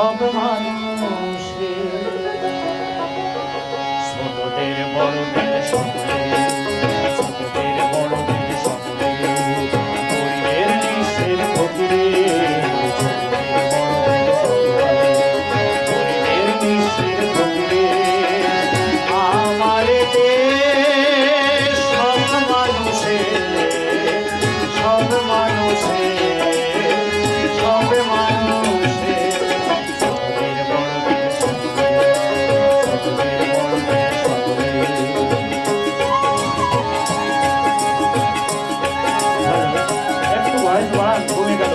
সব মানুষের, ছোটদের বড়দের সকলের, ছোটদের বড়দের সকলের, গরিবের নিঃস্বের ফকিরের, ছোটদের বড়দের সকলের, গরিবের নিঃস্বের ফকিরের, আমার দেশ সব মানুষের, সব মানুষের, সব মানুষের, ছোটদের বড়দের সকলের, ছোটদের বড়দের সকলের। একটু ভয়েস বাড়ান, কমে গেল।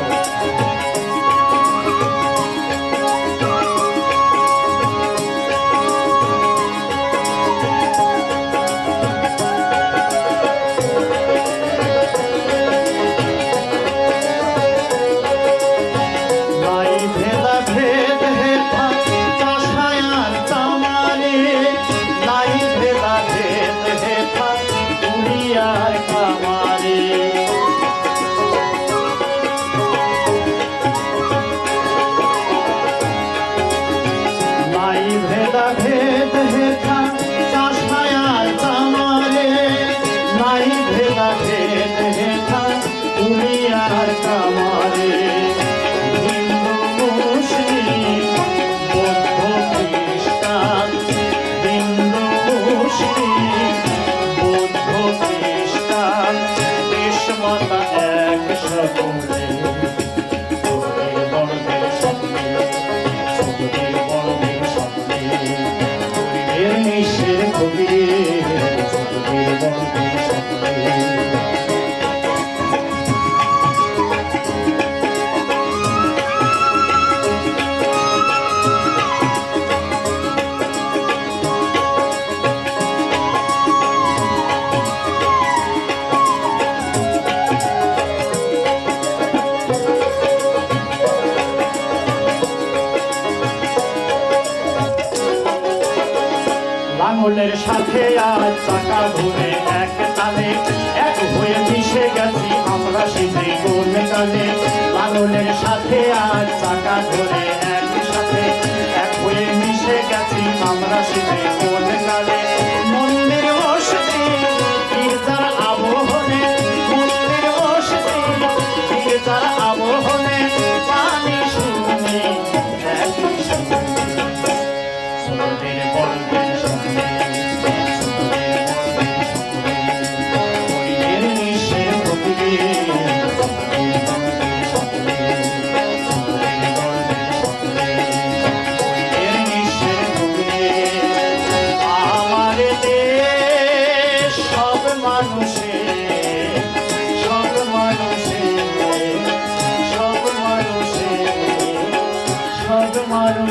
ভেদ হেথা চাষায়ার তামারে, নাই ভেদা ভেদ হেথা উড়িয়ার কামারে, হিন্দু মুসলিম বৌদ্ধ খ্রিস্টান, হিন্দু মুসলিম বৌদ্ধ খ্রিস্টান, দেশ মাতা এক সকলে, ছোটদের বড়দের সকলে, ছোটদের বড়দের সকলে, গরিবের নিঃস্বের ফকিরের, ছোটদের বড়দের সকলে। লাঙলের সাথে আজ চাকা ঘুরে এক তালে, এক হয়ে মিশে গেছি আমরা সেই কোন কালে। লাঙলের সাথে আজ চাকা ঘুরে এক সাথে, এক হয়ে মিশে গেছি আমরা সেই কোন কালে। মন্দির বসতি গির্জার আবহনে, মন্দির বসতি গির্জার আবহনে, পানি শুনে একই শুনে, ছোটদের বড়দের মানুষের, সব মানুষের, সব মানুষের, সব মানুষের।